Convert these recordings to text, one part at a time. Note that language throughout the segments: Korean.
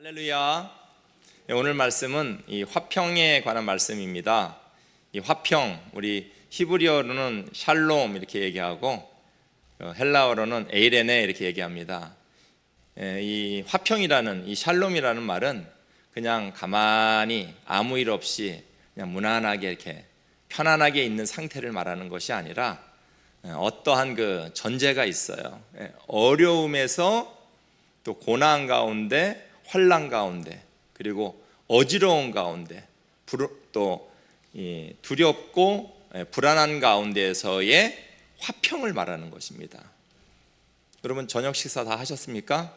할렐루야. 오늘 말씀은 이 화평에 관한 말씀입니다. 이 화평, 우리 히브리어로는 샬롬 이렇게 얘기하고 헬라어로는 에이레네 이렇게 얘기합니다. 이 화평이라는, 이 샬롬이라는 말은 그냥 가만히 아무 일 없이 그냥 무난하게 이렇게 편안하게 있는 상태를 말하는 것이 아니라 어떠한 그 전제가 있어요. 어려움에서 또 고난 가운데, 환난 가운데, 그리고 어지러운 가운데, 또 두렵고 불안한 가운데에서의 화평을 말하는 것입니다. 여러분 저녁 식사 다 하셨습니까?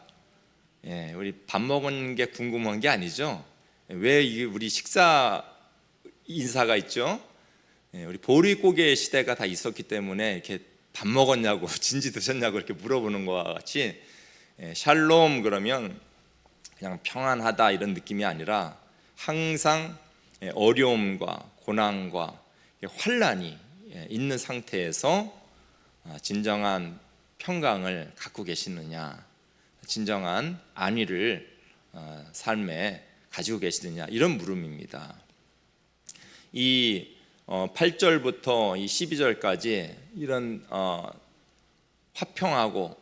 우리 밥 먹은 게 궁금한 게 아니죠. 왜 우리 식사 인사가 있죠? 우리 보릿고개 시대가 다 있었기 때문에 이렇게 밥 먹었냐고 진지 드셨냐고 이렇게 물어보는 것과 같이 샬롬 그러면 그냥 평안하다 이런 느낌이 아니라 항상 어려움과 고난과 환난이 있는 상태에서 진정한 평강을 갖고 계시느냐, 진정한 안위를 삶에 가지고 계시느냐, 이런 물음입니다. 이 8절부터 이 12절까지 이런 화평하고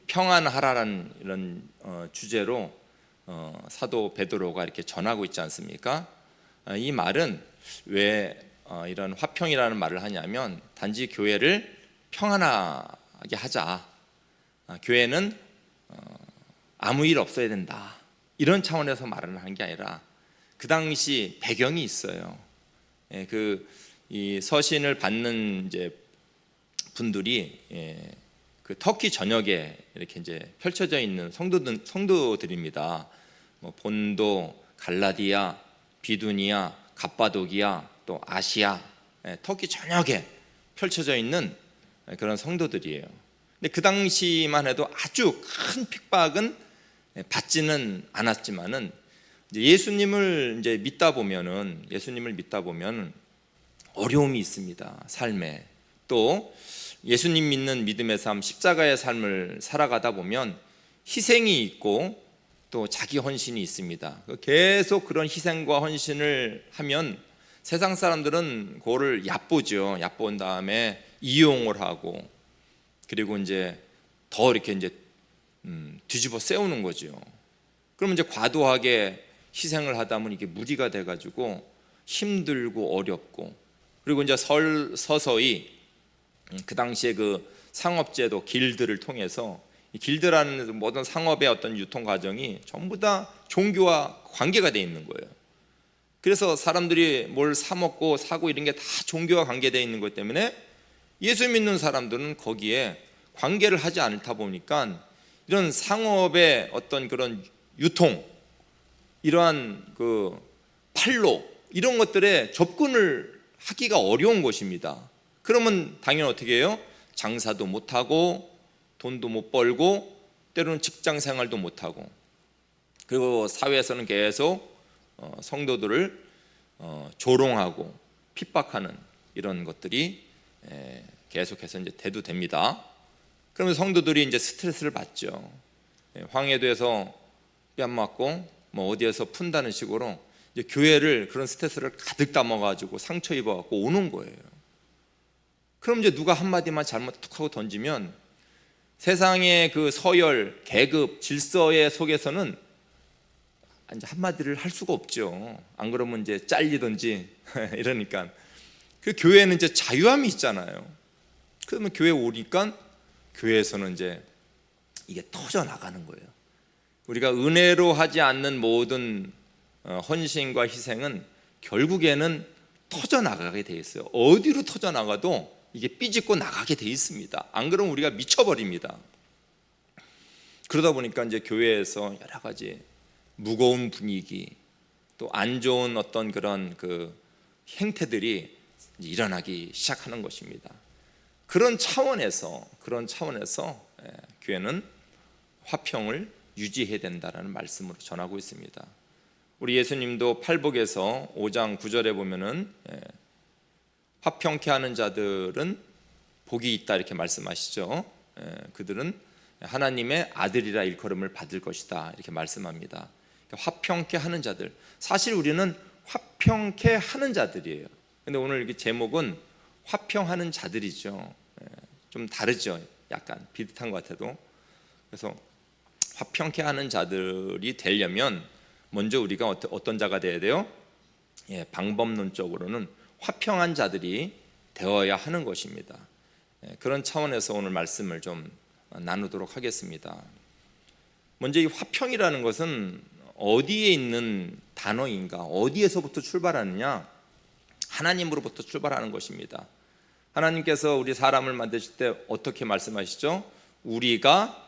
평안하라는 이런 주제로 사도 베드로가 이렇게 전하고 있지 않습니까? 이 말은 왜 이런 화평이라는 말을 하냐면 단지 교회를 평안하게 하자, 교회는 아무 일 없어야 된다, 이런 차원에서 말을 하는 게 아니라 그 당시 배경이 있어요. 이 서신을 받는 이제 분들이 그 터키 전역에 이렇게 이제 펼쳐져 있는 성도들입니다. 본도, 갈라디아, 비두니아, 갑바도기아, 또 아시아, 터키 전역에 펼쳐져 있는 그런 성도들이에요. 근데 그 당시만 해도 아주 큰 핍박은 받지는 않았지만은 예수님을 믿다 보면 어려움이 있습니다. 삶에. 또 예수님 믿는 믿음의 삶, 십자가의 삶을 살아가다 보면 희생이 있고 또 자기 헌신이 있습니다. 계속 그런 희생과 헌신을 하면 세상 사람들은 그거를 얕보죠. 얕본 다음에 이용을 하고, 그리고 이제 더 이렇게 뒤집어 세우는 거죠. 그러면 이제 과도하게 희생을 하다 보면 이게 무리가 돼가지고 힘들고 어렵고, 그리고 이제 서서히 그 당시에 그 상업제도 길드를 통해서, 이 길드라는 모든 상업의 어떤 유통 과정이 전부 다 종교와 관계가 돼 있는 거예요. 그래서 사람들이 뭘 사 먹고 사고 이런 게 다 종교와 관계되어 있는 것 때문에 예수 믿는 사람들은 거기에 관계를 하지 않다 보니까 이런 상업의 어떤 그런 유통, 이러한 그 판로, 이런 것들에 접근을 하기가 어려운 것입니다. 그러면 당연히 어떻게 해요? 장사도 못하고 돈도 못 벌고 때로는 직장 생활도 못하고, 그리고 사회에서는 계속 성도들을 조롱하고 핍박하는 이런 것들이 계속해서 이제 대두됩니다. 그러면 성도들이 이제 스트레스를 받죠. 황해도에서 뺨 맞고 어디에서 푼다는 식으로 이제 교회를 그런 스트레스를 가득 담아가지고 상처 입어갖고 오는 거예요. 그럼 이제 누가 한마디만 잘못 툭 하고 던지면 세상의 그 서열, 계급, 질서의 속에서는 이제 한마디를 할 수가 없죠. 안 그러면 이제 잘리든지 이러니까. 그 교회는 이제 자유함이 있잖아요. 그러면 교회 오니까 교회에서는 이제 이게 터져 나가는 거예요. 우리가 은혜로 하지 않는 모든 헌신과 희생은 결국에는 터져 나가게 돼 있어요. 어디로 터져 나가도 이게 삐집고 나가게 돼 있습니다. 안 그러면 우리가 미쳐버립니다. 그러다 보니까 이제 교회에서 여러 가지 무거운 분위기, 또 안 좋은 어떤 그런 그 행태들이 일어나기 시작하는 것입니다. 그런 차원에서 교회는 화평을 유지해야 된다라는 말씀으로 전하고 있습니다. 우리 예수님도 팔복에서 5장 9절에 보면은 화평케 하는 자들은 복이 있다 이렇게 말씀하시죠. 그들은 하나님의 아들이라 일컬음을 받을 것이다 이렇게 말씀합니다. 화평케 하는 자들. 사실 우리는 화평케 하는 자들이에요. 근데 오늘 이렇게 제목은 화평하는 자들이죠. 좀 다르죠. 약간 비슷한 것 같아도. 그래서 화평케 하는 자들이 되려면 먼저 우리가 어떤 자가 되어야 돼요? 방법론적으로는 화평한 자들이 되어야 하는 것입니다. 그런 차원에서 오늘 말씀을 좀 나누도록 하겠습니다. 먼저 이 화평이라는 것은 어디에 있는 단어인가? 어디에서부터 출발하느냐? 하나님으로부터 출발하는 것입니다. 하나님께서 우리 사람을 만드실 때 어떻게 말씀하시죠? 우리가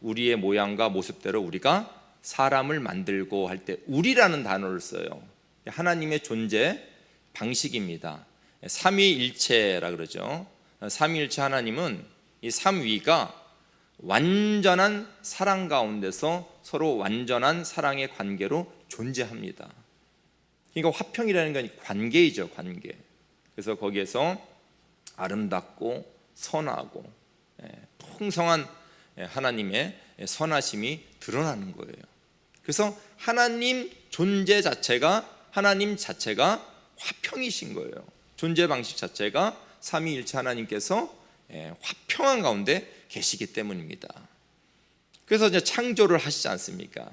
우리의 모양과 모습대로 우리가 사람을 만들고 할 때 우리라는 단어를 써요. 하나님의 존재 방식입니다. 삼위일체라 그러죠. 삼위일체 하나님은 이 삼위가 완전한 사랑 가운데서 서로 완전한 사랑의 관계로 존재합니다. 그러니까 화평이라는 건 관계이죠, 관계. 그래서 거기에서 아름답고 선하고 풍성한 하나님의 선하심이 드러나는 거예요. 그래서 하나님 존재 자체가, 하나님 자체가 화평이신 거예요. 존재 방식 자체가 삼위일체 하나님께서 화평한 가운데 계시기 때문입니다. 그래서 이제 창조를 하시지 않습니까?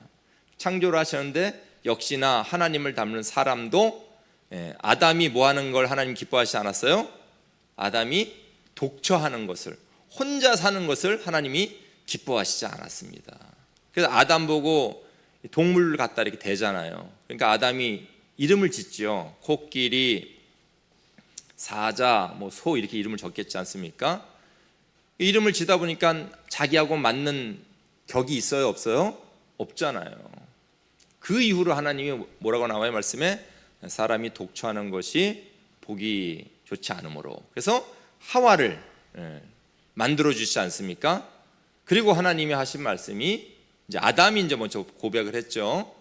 창조를 하셨는데 역시나 하나님을 닮는 사람도 아담이 뭐 하는 걸 하나님 기뻐하시지 않았어요? 아담이 독처하는 것을, 혼자 사는 것을 하나님이 기뻐하시지 않았습니다. 그래서 아담 보고 동물 갖다 이렇게 대잖아요. 그러니까 아담이 이름을 짓죠. 코끼리, 사자, 소 이렇게 이름을 적겠지 않습니까? 이름을 지다 보니까 자기하고 맞는 격이 있어요, 없어요? 없잖아요. 그 이후로 하나님이 뭐라고 나와요? 말씀에 사람이 독처하는 것이 보기 좋지 않으므로. 그래서 하와를 만들어 주시지 않습니까? 그리고 하나님이 하신 말씀이 이제 아담이 이제 먼저 고백을 했죠.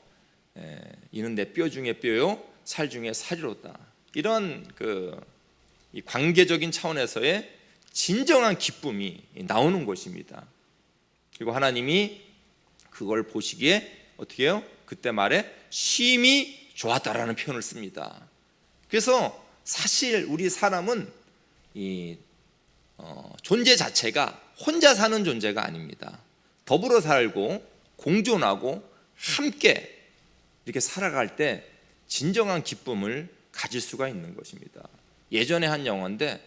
이는 내 뼈 중에 뼈요, 살 중에 살이로다. 이런 이 관계적인 차원에서의 진정한 기쁨이 나오는 것입니다. 그리고 하나님이 그걸 보시기에 어떻게 해요? 그때 말에 심히 좋았다라는 표현을 씁니다. 그래서 사실 우리 사람은 이 존재 자체가 혼자 사는 존재가 아닙니다. 더불어 살고 공존하고 함께 이렇게 살아갈 때 진정한 기쁨을 가질 수가 있는 것입니다. 예전에 한 영화인데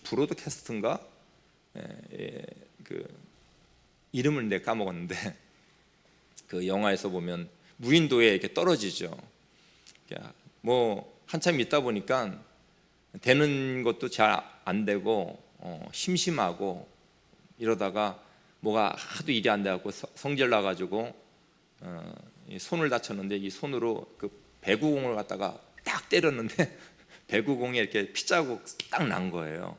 브로드캐스트인가? 그 이름을 내가 까먹었는데 그 영화에서 보면 무인도에 이렇게 떨어지죠. 한참 있다 보니까 되는 것도 잘 안 되고 심심하고 이러다가 뭐가 하도 일이 안 돼갖고 성질 나가지고 손을 다쳤는데 이 손으로 그 배구공을 갖다가 딱 때렸는데 배구공에 이렇게 피자국 딱 난 거예요.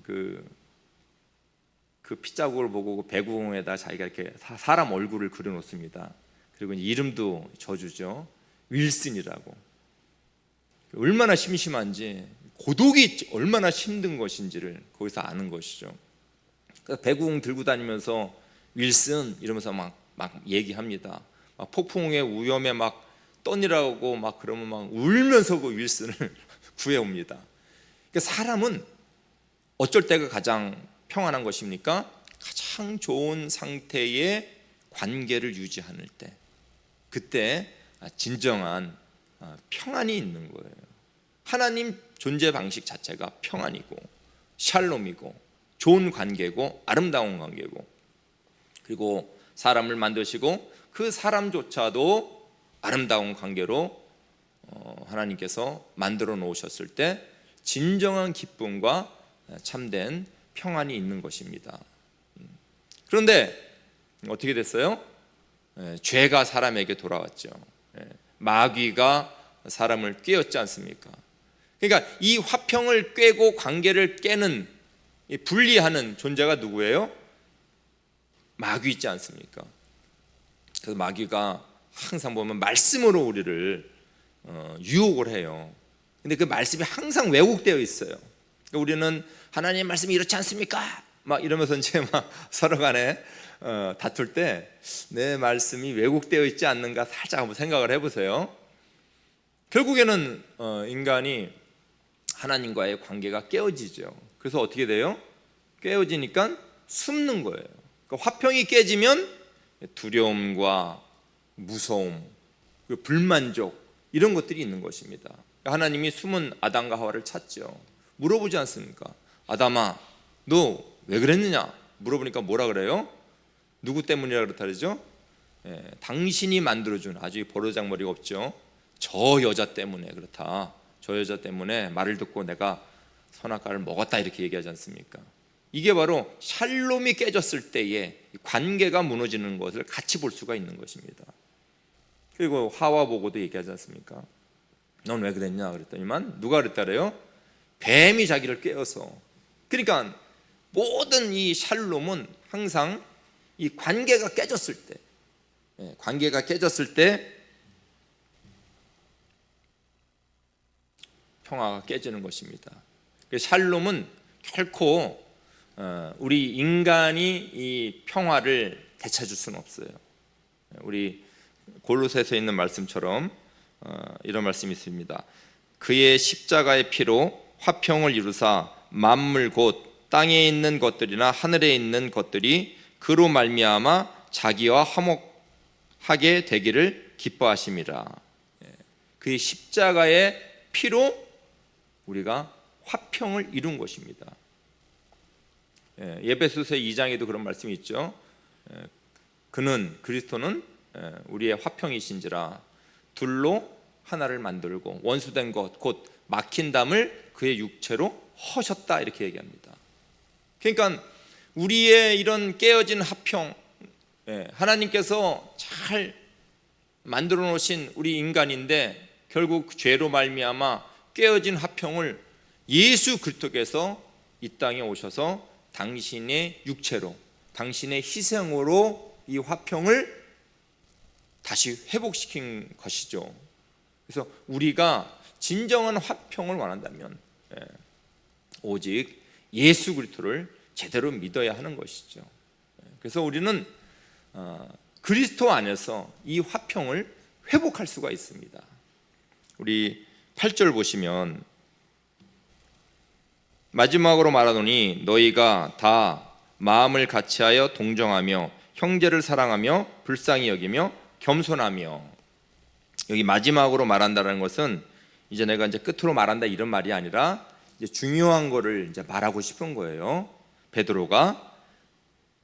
그 피자국을 보고 그 배구공에다 자기가 이렇게 사람 얼굴을 그려놓습니다. 그리고 이름도 줘주죠. 윌슨이라고. 얼마나 심심한지, 고독이 얼마나 힘든 것인지를 거기서 아는 것이죠. 그래서 배구공 들고 다니면서 윌슨 이러면서 막 얘기합니다. 막 폭풍의 위험에 막 떠니라고 막 그러면 막 울면서 그 윌슨을 구해옵니다. 그러니까 사람은 어쩔 때가 가장 평안한 것입니까? 가장 좋은 상태의 관계를 유지하는 때, 그때 진정한 평안이 있는 거예요. 하나님 존재 방식 자체가 평안이고 샬롬이고 좋은 관계고 아름다운 관계고, 그리고 사람을 만드시고 그 사람조차도 아름다운 관계로 하나님께서 만들어 놓으셨을 때 진정한 기쁨과 참된 평안이 있는 것입니다. 그런데 어떻게 됐어요? 죄가 사람에게 돌아왔죠. 마귀가 사람을 꾀었지 않습니까? 그러니까 이 화평을 꾀고 관계를 깨는, 분리하는 존재가 누구예요? 마귀 있지 않습니까? 그래서 마귀가 항상 보면 말씀으로 우리를 유혹을 해요. 근데 그 말씀이 항상 왜곡되어 있어요. 그러니까 우리는 하나님의 말씀이 이렇지 않습니까? 막 이러면서 이제 막 서로 간에 다툴 때 내 말씀이 왜곡되어 있지 않는가 살짝 한번 생각을 해보세요. 결국에는 인간이 하나님과의 관계가 깨어지죠. 그래서 어떻게 돼요? 깨어지니까 숨는 거예요. 그러니까 화평이 깨지면 두려움과 무서움, 불만족 이런 것들이 있는 것입니다. 하나님이 숨은 아담과 하와를 찾죠. 물어보지 않습니까? 아담아, 너 왜 그랬느냐? 물어보니까 뭐라 그래요? 누구 때문이라 그렇다 그러죠? 당신이 만들어준, 아주 버르장머리가 없죠. 저 여자 때문에 그렇다. 저 여자 때문에 말을 듣고 내가 선악과를 먹었다 이렇게 얘기하지 않습니까? 이게 바로 샬롬이 깨졌을 때에 관계가 무너지는 것을 같이 볼 수가 있는 것입니다. 그리고 하와 보고도 얘기하지 않습니까? 넌 왜 그랬냐 그랬더니만 누가 그랬다 그래요? 뱀이 자기를 깨어서. 그러니까 모든 이 샬롬은 항상 이 관계가 깨졌을 때, 관계가 깨졌을 때 평화가 깨지는 것입니다. 샬롬은 결코 우리 인간이 이 평화를 되찾을 수는 없어요. 우리 골로새서에 있는 말씀처럼 이런 말씀이 있습니다. 그의 십자가의 피로 화평을 이루사 만물 곧 땅에 있는 것들이나 하늘에 있는 것들이 그로 말미암아 자기와 화목하게 되기를 기뻐하심이라. 그의 십자가의 피로 우리가 화평을 이룬 것입니다. 에베소서 2장에도 그런 말씀이 있죠. 그리스도는 우리의 화평이신지라 둘로 하나를 만들고 원수된 것 곧 막힌 담을 그의 육체로 허셨다 이렇게 얘기합니다. 그러니까 우리의 이런 깨어진 화평, 하나님께서 잘 만들어 놓으신 우리 인간인데 결국 죄로 말미암아 깨어진 화평을 예수 그리스도께서 이 땅에 오셔서 당신의 육체로, 당신의 희생으로 이 화평을 다시 회복시킨 것이죠. 그래서 우리가 진정한 화평을 원한다면 오직 예수 그리스도를 제대로 믿어야 하는 것이죠. 그래서 우리는 그리스도 안에서 이 화평을 회복할 수가 있습니다. 우리 8절 보시면 마지막으로 말하노니 너희가 다 마음을 같이하여 동정하며 형제를 사랑하며 불쌍히 여기며 겸손하며. 여기 마지막으로 말한다는 것은 이제 내가 이제 끝으로 말한다 이런 말이 아니라 이제 중요한 거를 이제 말하고 싶은 거예요. 베드로가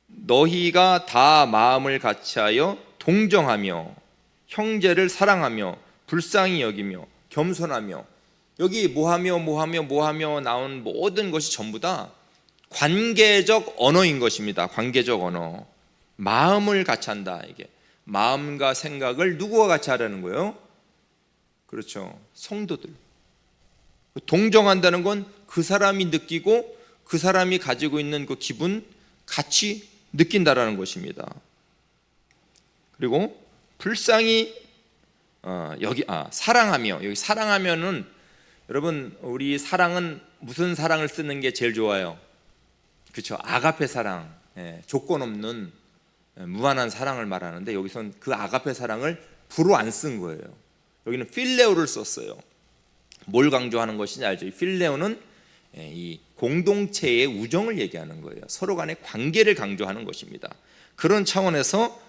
너희가 다 마음을 같이하여 동정하며 형제를 사랑하며 불쌍히 여기며 겸손하며. 여기 뭐하며 나온 모든 것이 전부 다 관계적 언어인 것입니다. 관계적 언어. 마음을 같이 한다. 이게 마음과 생각을 누구와 같이 하라는 거예요? 그렇죠. 성도들. 동정한다는 건 그 사람이 느끼고 그 사람이 가지고 있는 그 기분 같이 느낀다라는 것입니다. 그리고 불쌍히 사랑하며. 여기 사랑하면은 여러분 우리 사랑은 무슨 사랑을 쓰는 게 제일 좋아요? 그렇죠. 아가페 사랑, 조건 없는 무한한 사랑을 말하는데 여기선 그 아가페 사랑을 부로 안 쓴 거예요. 여기는 필레오를 썼어요. 뭘 강조하는 것이냐 알죠? 이 필레오는 이 공동체의 우정을 얘기하는 거예요. 서로 간의 관계를 강조하는 것입니다. 그런 차원에서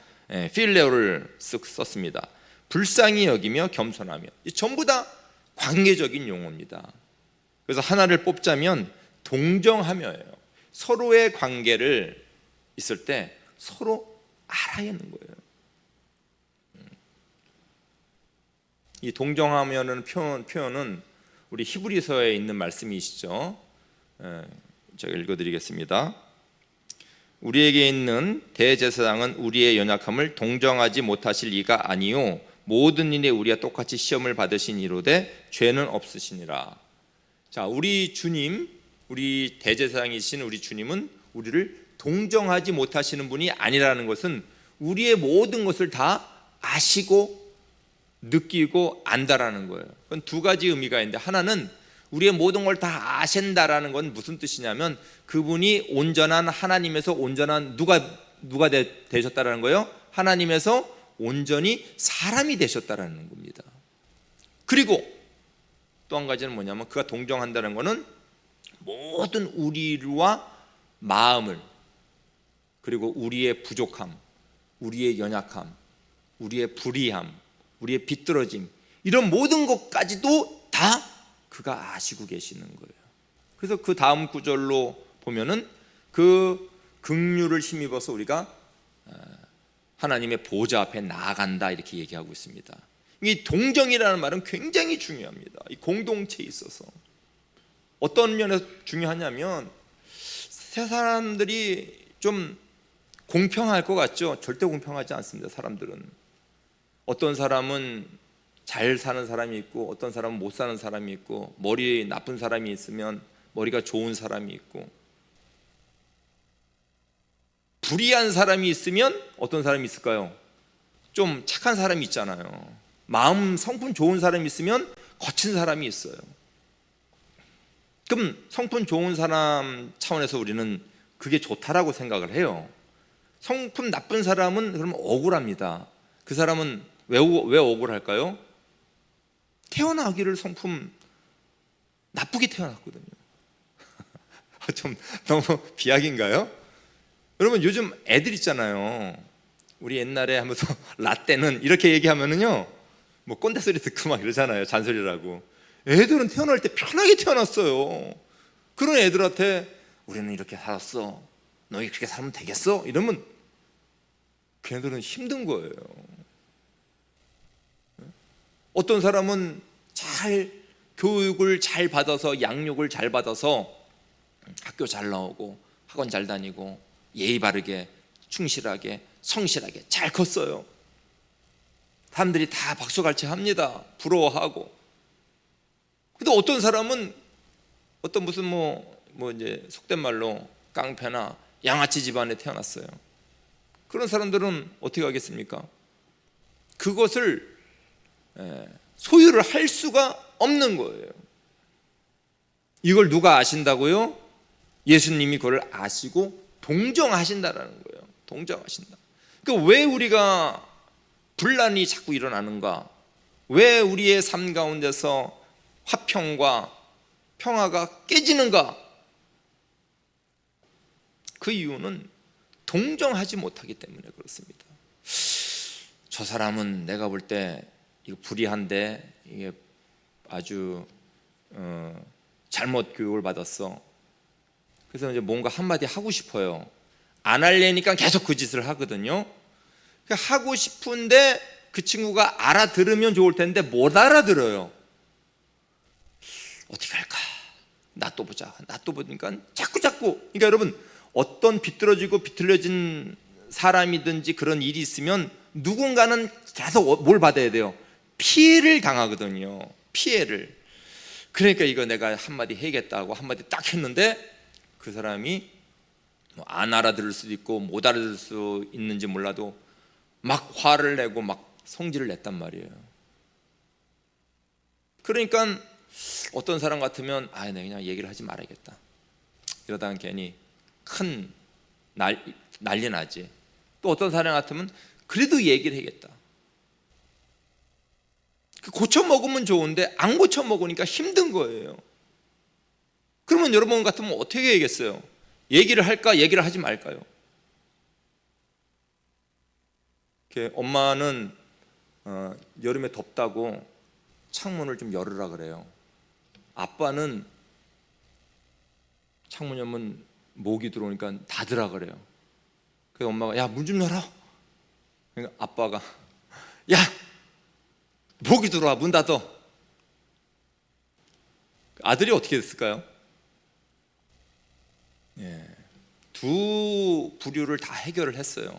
필레오를 썼습니다. 불쌍히 여기며 겸손하며. 전부 다 관계적인 용어입니다. 그래서 하나를 뽑자면 동정하며예요. 서로의 관계를 있을 때 서로 알아야 하는 거예요. 이 동정하며는 표현은 우리 히브리서에 있는 말씀이시죠. 제가 읽어드리겠습니다. 우리에게 있는 대제사장은 우리의 연약함을 동정하지 못하실 이가 아니요 모든 일에 우리와 똑같이 시험을 받으신 이로되 죄는 없으시니라. 자, 우리 주님, 우리 대제사장이신 우리 주님은 우리를 동정하지 못하시는 분이 아니라는 것은 우리의 모든 것을 다 아시고 느끼고 안다라는 거예요. 그건 두 가지 의미가 있는데 하나는 우리의 모든 걸 다 아신다라는 건 무슨 뜻이냐면 그분이 온전한 하나님에서 온전한 누가 되셨다라는 거예요? 하나님에서 온전히 사람이 되셨다라는 겁니다. 그리고 또 한 가지는 뭐냐면 그가 동정한다는 것은 모든 우리와 마음을, 그리고 우리의 부족함, 우리의 연약함, 우리의 불의함, 우리의 비뚤어짐, 이런 모든 것까지도 다 그가 아시고 계시는 거예요. 그래서 그 다음 구절로 보면은 그 긍휼을 힘입어서 우리가 하나님의 보좌 앞에 나아간다 이렇게 얘기하고 있습니다. 이 동정이라는 말은 굉장히 중요합니다. 이 공동체에 있어서 어떤 면에서 중요하냐면 세 사람들이 좀 공평할 것 같죠? 절대 공평하지 않습니다. 사람들은 어떤 사람은 잘 사는 사람이 있고 어떤 사람은 못 사는 사람이 있고 머리 나쁜 사람이 있으면 머리가 좋은 사람이 있고 불의한 사람이 있으면 어떤 사람이 있을까요? 좀 착한 사람이 있잖아요. 마음 성품 좋은 사람이 있으면 거친 사람이 있어요. 그럼 성품 좋은 사람 차원에서 우리는 그게 좋다라고 생각을 해요. 성품 나쁜 사람은 그러면 억울합니다. 그 사람은 왜 억울할까요? 태어나기를 성품 나쁘게 태어났거든요. 좀 너무 비약인가요? 여러분 요즘 애들 있잖아요. 우리 옛날에 하면서 라떼는 이렇게 얘기하면은요 뭐 꼰대 소리 듣고 막 이러잖아요. 잔소리라고. 애들은 태어날 때 편하게 태어났어요. 그런 애들한테 우리는 이렇게 살았어, 너희 그렇게 살면 되겠어? 이러면 걔네들은 힘든 거예요. 어떤 사람은 잘 교육을 잘 받아서 양육을 잘 받아서 학교 잘 나오고 학원 잘 다니고 예의 바르게 충실하게 성실하게 잘 컸어요. 사람들이 다 박수갈채 합니다. 부러워하고. 근데 어떤 사람은 어떤 무슨 뭐 이제 속된 말로 깡패나 양아치 집안에 태어났어요. 그런 사람들은 어떻게 하겠습니까? 그것을 소유를 할 수가 없는 거예요. 이걸 누가 아신다고요? 예수님이 그걸 아시고 동정하신다라는 거예요. 동정하신다. 그러니까 왜 우리가 분란이 자꾸 일어나는가? 왜 우리의 삶 가운데서 화평과 평화가 깨지는가? 그 이유는 동정하지 못하기 때문에 그렇습니다. 저 사람은 내가 볼 때 이거 불의한데 이게 아주 잘못 교육을 받았어. 그래서 이제 뭔가 한마디 하고 싶어요. 안 하려니까 계속 그 짓을 하거든요. 하고 싶은데 그 친구가 알아들으면 좋을 텐데 못 알아들어요. 어떻게 할까? 나 또 보자. 나 또 보니까 자꾸 그러니까 여러분 어떤 비뚤어지고 비틀려진 사람이든지 그런 일이 있으면 누군가는 계속 뭘 받아야 돼요? 피해를 당하거든요. 피해를. 그러니까 이거 내가 한마디 해야겠다고 한마디 딱 했는데 그 사람이 안 알아들을 수도 있고 못 알아들을 수 있는지 몰라도 막 화를 내고 막 성질을 냈단 말이에요. 그러니까 어떤 사람 같으면 내가 그냥 얘기를 하지 말아야겠다. 이러다가 괜히 큰 난리 나지. 또 어떤 사람 같으면 그래도 얘기를 해야겠다. 고쳐 먹으면 좋은데 안 고쳐 먹으니까 힘든 거예요. 그러면 여러분 같으면 어떻게 해야겠어요? 얘기를 할까? 얘기를 하지 말까요? 엄마는 여름에 덥다고 창문을 좀 열으라 그래요. 아빠는 창문 열면 모기 들어오니까 닫으라 그래요. 그래서 엄마가 야, 문 좀 열어. 그러니까 아빠가 야, 모기 들어와, 문 닫어. 아들이 어떻게 됐을까요? 두 부류를 다 해결을 했어요.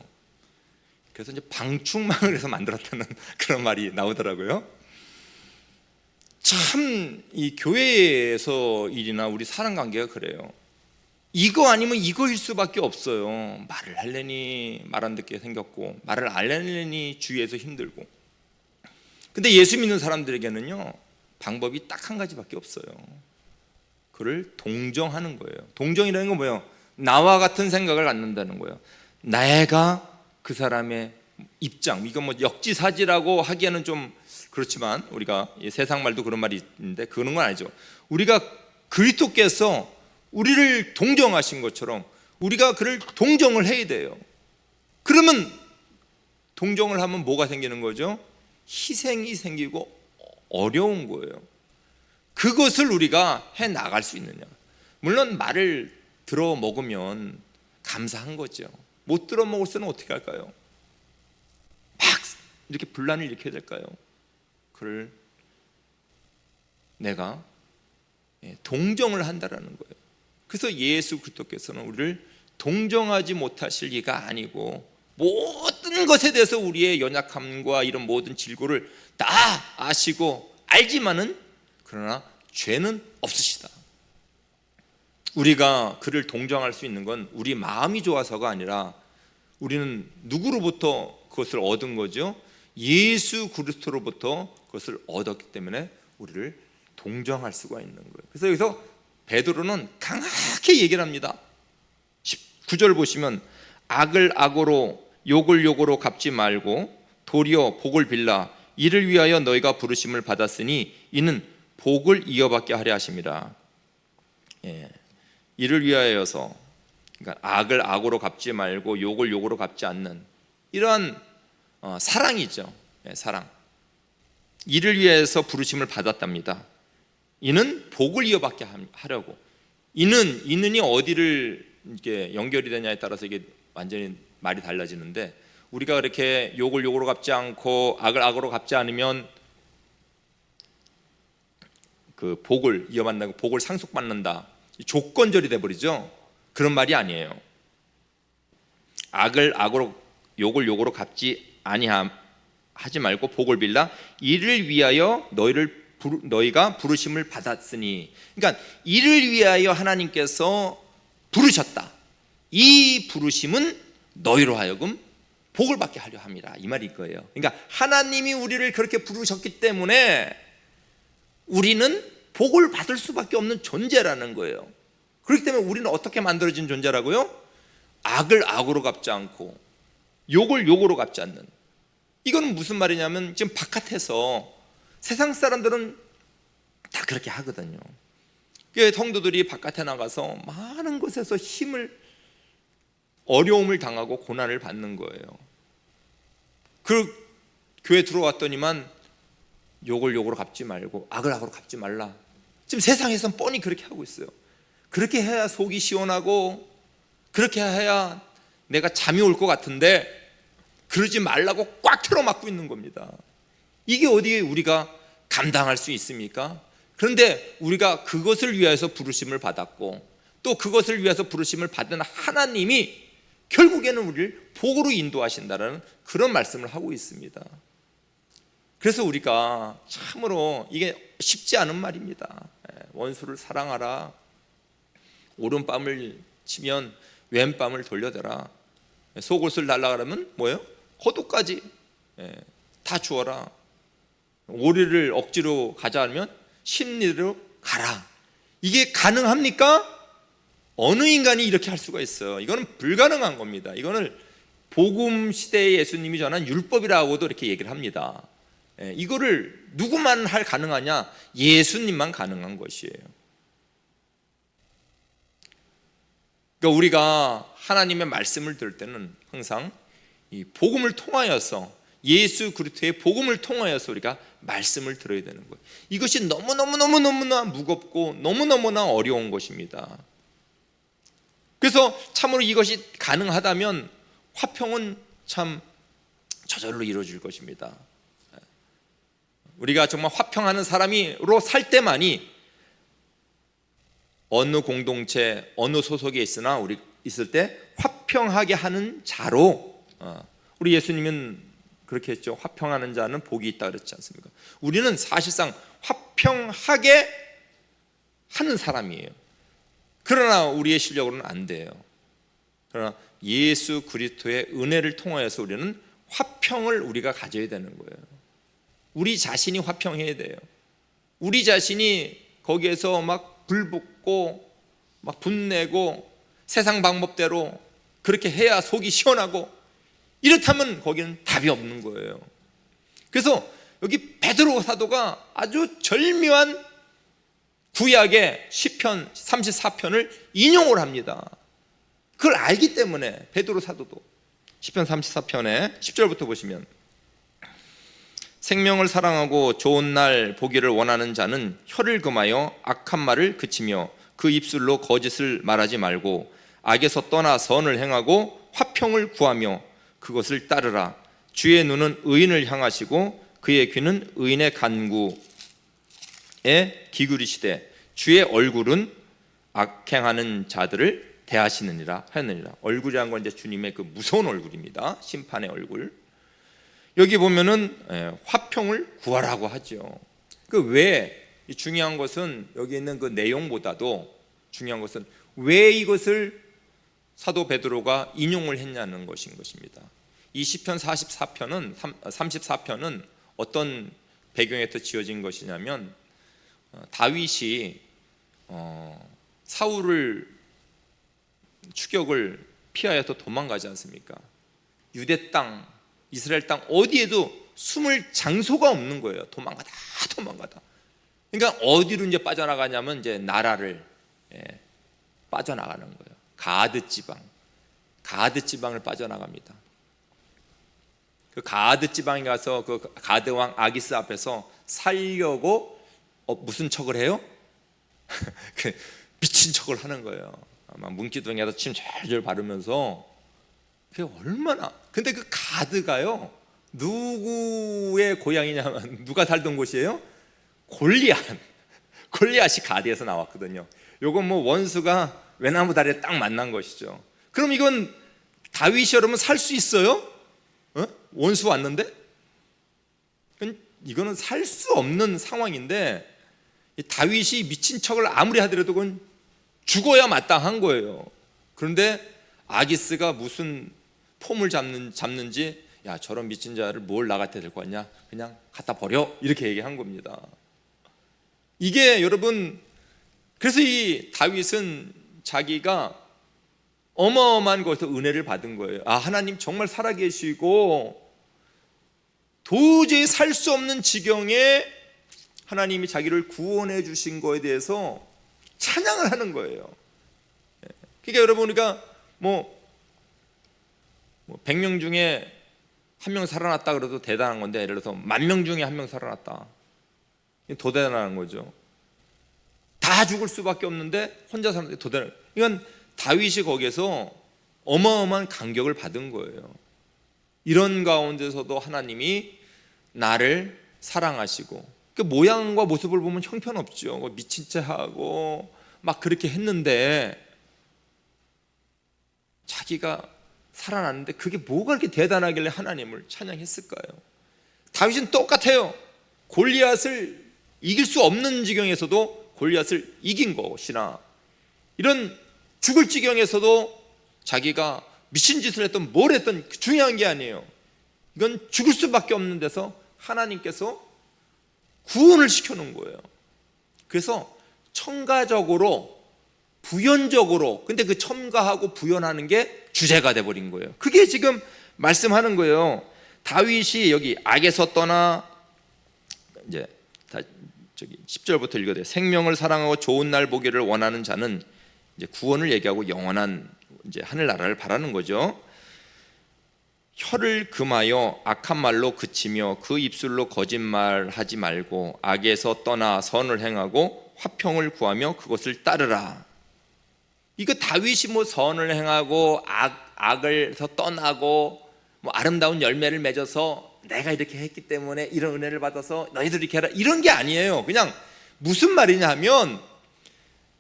그래서 이제 방충망을 해서 만들었다는 그런 말이 나오더라고요. 참 이 교회에서 일이나 우리 사람 관계가 그래요. 이거 아니면 이거일 수밖에 없어요. 말을 하려니 말 안 듣게 생겼고 말을 안 하려니 주위에서 힘들고. 근데 예수 믿는 사람들에게는요 방법이 딱 한 가지밖에 없어요. 그를 동정하는 거예요. 동정이라는 건 뭐예요? 나와 같은 생각을 갖는다는 거예요. 내가 그 사람의 입장, 이건 뭐 역지사지라고 하기에는 좀 그렇지만 우리가 세상 말도 그런 말이 있는데 그런 건 아니죠. 우리가 그리스도께서 우리를 동정하신 것처럼 우리가 그를 동정을 해야 돼요. 그러면 동정을 하면 뭐가 생기는 거죠? 희생이 생기고 어려운 거예요. 그것을 우리가 해 나갈 수 있느냐. 물론 말을 들어 먹으면 감사한 거죠. 못 들어 먹을수는 어떻게 할까요? 막 이렇게 분란을 일으켜야 될까요? 그를 내가 동정을 한다라는 거예요. 그래서 예수 그리스도께서는 우리를 동정하지 못하실 리가 아니고 모든 것에 대해서 우리의 연약함과 이런 모든 질고를 다 아시고 알지만은 그러나 죄는 없으시다. 우리가 그를 동정할 수 있는 건 우리 마음이 좋아서가 아니라 우리는 누구로부터 그것을 얻은 거죠? 예수 그리스도로부터 그것을 얻었기 때문에 우리를 동정할 수가 있는 거예요. 그래서 여기서 베드로는 강하게 얘기를 합니다. 19절 보시면 악을 악으로 욕을 욕으로 갚지 말고 도리어 복을 빌라 이를 위하여 너희가 부르심을 받았으니 이는 복을 이어받게 하려 하심이라. 이를 위하여서, 그러니까 악을 악으로 갚지 말고 욕을 욕으로 갚지 않는 이러한 사랑이죠. 사랑. 이를 위해서 부르심을 받았답니다. 이는 복을 이어받게 하려고. 이는이 어디를 이렇게 연결이 되냐에 따라서 이게 완전히 말이 달라지는데, 우리가 그렇게 욕을 욕으로 갚지 않고 악을 악으로 갚지 않으면 그 복을 이어받는다고 복을 상속받는다, 조건절이 돼버리죠. 그런 말이 아니에요. 악을 악으로 욕을 욕으로 갚지 하지 말고 복을 빌라 이를 위하여 너희가 부르심을 받았으니, 그러니까 이를 위하여 하나님께서 부르셨다. 이 부르심은 너희로 하여금 복을 받게 하려 합니다. 이 말일 거예요. 그러니까 하나님이 우리를 그렇게 부르셨기 때문에 우리는 복을 받을 수밖에 없는 존재라는 거예요. 그렇기 때문에 우리는 어떻게 만들어진 존재라고요? 악을 악으로 갚지 않고 욕을 욕으로 갚지 않는. 이건 무슨 말이냐면, 지금 바깥에서 세상 사람들은 다 그렇게 하거든요. 성도들이 바깥에 나가서 많은 곳에서 어려움을 당하고 고난을 받는 거예요. 그 교회 들어왔더니만 욕을 욕으로 갚지 말고 악을 악으로 갚지 말라. 지금 세상에서는 뻔히 그렇게 하고 있어요. 그렇게 해야 속이 시원하고 그렇게 해야 내가 잠이 올 것 같은데 그러지 말라고 꽉 틀어막고 있는 겁니다. 이게 어디에 우리가 감당할 수 있습니까? 그런데 우리가 그것을 위해서 부르심을 받았고 또 그것을 위해서 부르심을 받은 하나님이 결국에는 우리를 복으로 인도하신다는 그런 말씀을 하고 있습니다. 그래서 우리가 참으로 이게 쉽지 않은 말입니다. 원수를 사랑하라. 오른밤을 치면 왼밤을 돌려대라. 속옷을 달라 그러면 뭐예요? 겉옷까지 다 주어라. 오리를 억지로 가자 하면 심리로 가라. 이게 가능합니까? 어느 인간이 이렇게 할 수가 있어요? 이거는 불가능한 겁니다. 이거는 복음 시대에 예수님이 전한 율법이라고도 이렇게 얘기를 합니다. 이거를 누구만 가능하냐? 예수님만 가능한 것이에요. 그러니까 우리가 하나님의 말씀을 들을 때는 항상 이 복음을 통하여서, 예수 그리스도의 복음을 통하여서 우리가 말씀을 들어야 되는 거예요. 이것이 너무너무나 무겁고 너무너무나 어려운 것입니다. 그래서 참으로 이것이 가능하다면 화평은 참 저절로 이루어질 것입니다. 우리가 정말 화평하는 사람으로 살 때만이 어느 공동체, 어느 소속에 있으나 우리 있을 때 화평하게 하는 자로, 우리 예수님은 그렇게 했죠. 화평하는 자는 복이 있다 그랬지 않습니까? 우리는 사실상 화평하게 하는 사람이에요. 그러나 우리의 실력으로는 안 돼요. 그러나 예수 그리스도의 은혜를 통하여서 우리는 화평을 우리가 가져야 되는 거예요. 우리 자신이 화평해야 돼요. 우리 자신이 거기에서 막 불붙고 막 분내고 세상 방법대로 그렇게 해야 속이 시원하고, 이렇다면 거기는 답이 없는 거예요. 그래서 여기 베드로 사도가 아주 절묘한 구약의 시편 34편을 인용을 합니다. 그걸 알기 때문에 베드로 사도도 시편 34편에 10절부터 보시면, 생명을 사랑하고 좋은 날 보기를 원하는 자는 혀를 금하여 악한 말을 그치며 그 입술로 거짓을 말하지 말고 악에서 떠나 선을 행하고 화평을 구하며 그것을 따르라. 주의 눈은 의인을 향하시고 그의 귀는 의인의 간구에 기울이시되 주의 얼굴은 악행하는 자들을 대하시느니라 하였느니라. 얼굴이란 건 이제 주님의 그 무서운 얼굴입니다. 심판의 얼굴. 여기 보면은 화평을 구하라고 하죠. 그 왜, 중요한 것은 여기 있는 그 내용보다도 중요한 것은 왜 이것을 사도 베드로가 인용을 했냐는 것인 것입니다. 이 시편 34편은 어떤 배경에서 지어진 것이냐면, 다윗이 사울을 추격을 피하여서 도망가지 않습니까? 유대 땅, 이스라엘 땅 어디에도 숨을 장소가 없는 거예요. 도망가다. 그러니까 어디로 이제 빠져나가냐면 이제 나라를 빠져나가는 거예요. 가드 지방을 빠져나갑니다. 그 가드 지방에 가서 그 가드 왕 아기스 앞에서 살려고 무슨 척을 해요? 그 미친 척을 하는 거예요. 아마 문기둥에서 침 절절 바르면서. 그게 얼마나, 근데 그 가드가요 누구의 고향이냐면, 누가 살던 곳이에요? 골리앗이 가드에서 나왔거든요. 요건 뭐 원수가 외나무 다리에 딱 만난 것이죠. 그럼 이건 다윗이 여러분 살 수 있어요? 원수 왔는데? 이거는 살 수 없는 상황인데, 다윗이 미친 척을 아무리 하더라도 그건 죽어야 마땅한 거예요. 그런데 아기스가 무슨 폼을 잡는지, 야, 저런 미친 자를 뭘 나한테 들고 왔냐, 그냥 갖다 버려, 이렇게 얘기한 겁니다. 이게 여러분, 그래서 이 다윗은 자기가 어마어마한 것에서 은혜를 받은 거예요. 아, 하나님 정말 살아계시고 도저히 살 수 없는 지경에 하나님이 자기를 구원해 주신 거에 대해서 찬양을 하는 거예요. 그러니까 여러분, 우리가 뭐 100명 중에 1명 살아났다 그래도 대단한 건데, 예를 들어서 10,000명 중에 1명 살아났다, 더 대단한 거죠. 다 죽을 수밖에 없는데 혼자 사는데 더 대단한. 이건 다윗이 거기에서 어마어마한 간격을 받은 거예요. 이런 가운데서도 하나님이 나를 사랑하시고, 그 모양과 모습을 보면 형편없죠. 미친 체 하고 막 그렇게 했는데 자기가 살아났는데 그게 뭐가 그렇게 대단하길래 하나님을 찬양했을까요? 다윗은 똑같아요. 골리앗을 이길 수 없는 지경에서도 골리앗을 이긴 것이나, 이런 죽을 지경에서도 자기가 미친 짓을 했던 뭘 했던 중요한 게 아니에요. 이건 죽을 수밖에 없는 데서 하나님께서 구원을 시켜놓은 거예요. 그래서 첨가적으로, 부연적으로, 근데 그 첨가하고 부연하는 게 주제가 돼버린 거예요. 그게 지금 말씀하는 거예요. 다윗이 여기 악에서 떠나, 이제 10절부터 읽어야 돼요. 생명을 사랑하고 좋은 날 보기를 원하는 자는, 이제 구원을 얘기하고 영원한 이제 하늘나라를 바라는 거죠. 혀를 금하여 악한 말로 그치며 그 입술로 거짓말하지 말고 악에서 떠나 선을 행하고 화평을 구하며 그것을 따르라. 이거 다윗이 뭐 선을 행하고 악을서 떠나고 뭐 아름다운 열매를 맺어서 내가 이렇게 했기 때문에 이런 은혜를 받아서 너희들 이렇게 해라, 이런 게 아니에요. 그냥 무슨 말이냐 하면,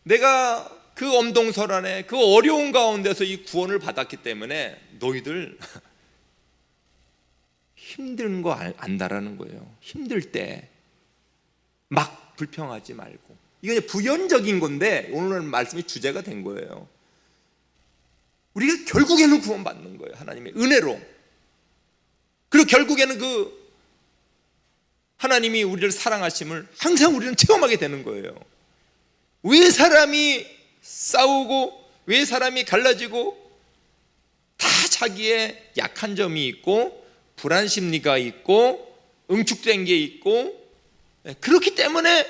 내가 그 엄동설안에 그 어려운 가운데서 이 구원을 받았기 때문에 너희들 힘든 거 안다라는 거예요. 힘들 때 막 불평하지 말고. 이건 부연적인 건데 오늘 말씀이 주제가 된 거예요. 우리가 결국에는 구원받는 거예요. 하나님의 은혜로. 그리고 결국에는 그 하나님이 우리를 사랑하심을 항상 우리는 체험하게 되는 거예요. 왜 사람이 싸우고 왜 사람이 갈라지고 다 자기의 약한 점이 있고 불안 심리가 있고 응축된 게 있고 그렇기 때문에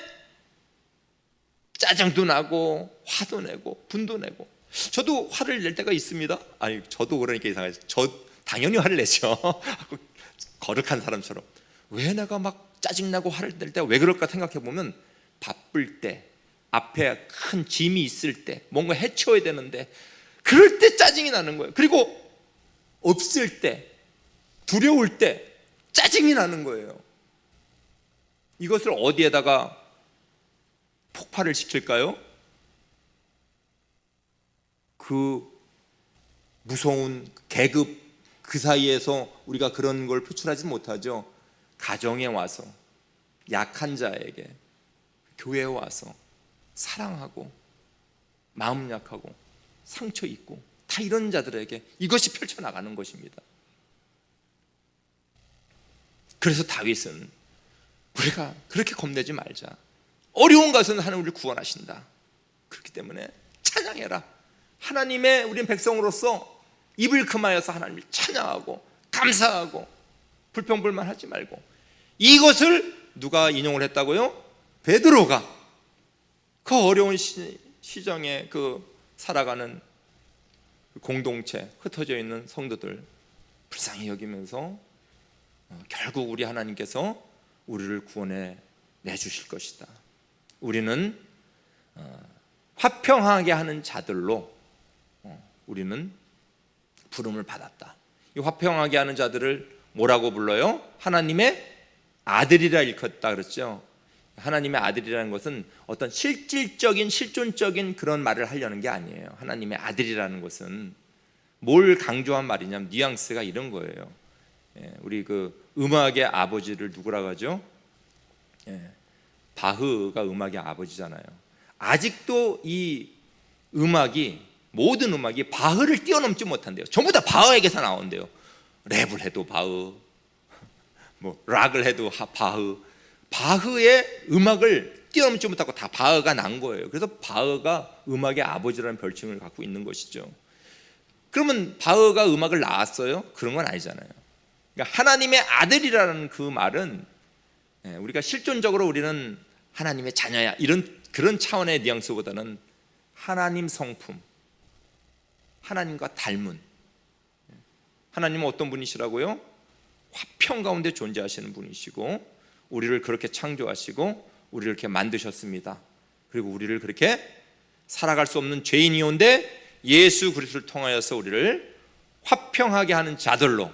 짜증도 나고 화도 내고 분도 내고 저도 화를 낼 때가 있습니다. 아니 저도 그러니까 이상하죠. 저 당연히 화를 내죠. 거룩한 사람처럼 왜 내가 막 짜증나고 화를 낼 때가 왜 그럴까 생각해 보면 바쁠 때 앞에 큰 짐이 있을 때 뭔가 해쳐야 되는데 그럴 때 짜증이 나는 거예요. 그리고 없을 때 두려울 때 짜증이 나는 거예요. 이것을 어디에다가 폭발을 시킬까요? 그 무서운 계급 그 사이에서 우리가 그런 걸 표출하지 못하죠. 가정에 와서 약한 자에게 교회에 와서 사랑하고 마음 약하고 상처 있고 다 이런 자들에게 이것이 펼쳐나가는 것입니다. 그래서 다윗은 우리가 그렇게 겁내지 말자. 어려운 것은 하나님 우리를 구원하신다. 그렇기 때문에 찬양해라. 하나님의 우린 백성으로서 입을 금하여서 하나님을 찬양하고 감사하고 불평불만하지 말고 이것을 누가 인용을 했다고요? 베드로가 그 어려운 시정에 그 살아가는 공동체 흩어져 있는 성도들 불쌍히 여기면서 결국 우리 하나님께서 우리를 구원해 내주실 것이다. 우리는 화평하게 하는 자들로 우리는 부름을 받았다. 이 화평하게 하는 자들을 뭐라고 불러요? 하나님의 아들이라 일컫다 그랬죠. 하나님의 아들이라는 것은 어떤 실질적인 실존적인 그런 말을 하려는 게 아니에요. 하나님의 아들이라는 것은 뭘 강조한 말이냐면 뉘앙스가 이런 거예요. 우리 그 음악의 아버지를 누구라고 하죠? 바흐가 음악의 아버지잖아요. 아직도 이 음악이 모든 음악이 바흐를 뛰어넘지 못한대요. 전부 다 바흐에게서 나온대요. 랩을 해도 바흐, 뭐 락을 해도 바흐. 바흐의 음악을 뛰어넘지 못하고 다 바흐가 난 거예요. 그래서 바흐가 음악의 아버지라는 별칭을 갖고 있는 것이죠. 그러면 바흐가 음악을 낳았어요? 그런 건 아니잖아요. 그러니까 하나님의 아들이라는 그 말은 우리가 실존적으로 우리는 하나님의 자녀야 이런 그런 차원의 뉘앙스보다는 하나님 성품, 하나님과 닮은 하나님은 어떤 분이시라고요? 화평 가운데 존재하시는 분이시고 우리를 그렇게 창조하시고 우리를 이렇게 만드셨습니다. 그리고 우리를 그렇게 살아갈 수 없는 죄인이온데 예수 그리스도를 통하여서 우리를 화평하게 하는 자들로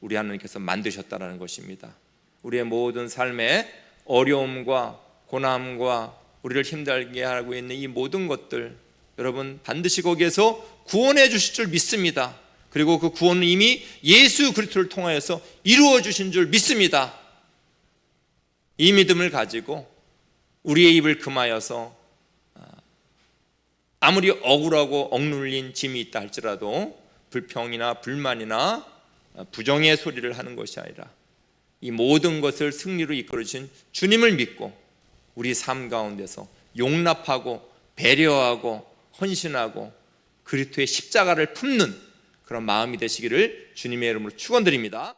우리 하나님께서 만드셨다는 것입니다. 우리의 모든 삶의 어려움과 고난과 우리를 힘들게 하고 있는 이 모든 것들 여러분 반드시 거기에서 구원해 주실 줄 믿습니다. 그리고 그 구원은 이미 예수 그리스도를 통하여서 이루어 주신 줄 믿습니다. 이 믿음을 가지고 우리의 입을 금하여서 아무리 억울하고 억눌린 짐이 있다 할지라도 불평이나 불만이나 부정의 소리를 하는 것이 아니라 이 모든 것을 승리로 이끌어주신 주님을 믿고 우리 삶 가운데서 용납하고 배려하고 헌신하고 그리스도의 십자가를 품는 그런 마음이 되시기를 주님의 이름으로 축원드립니다.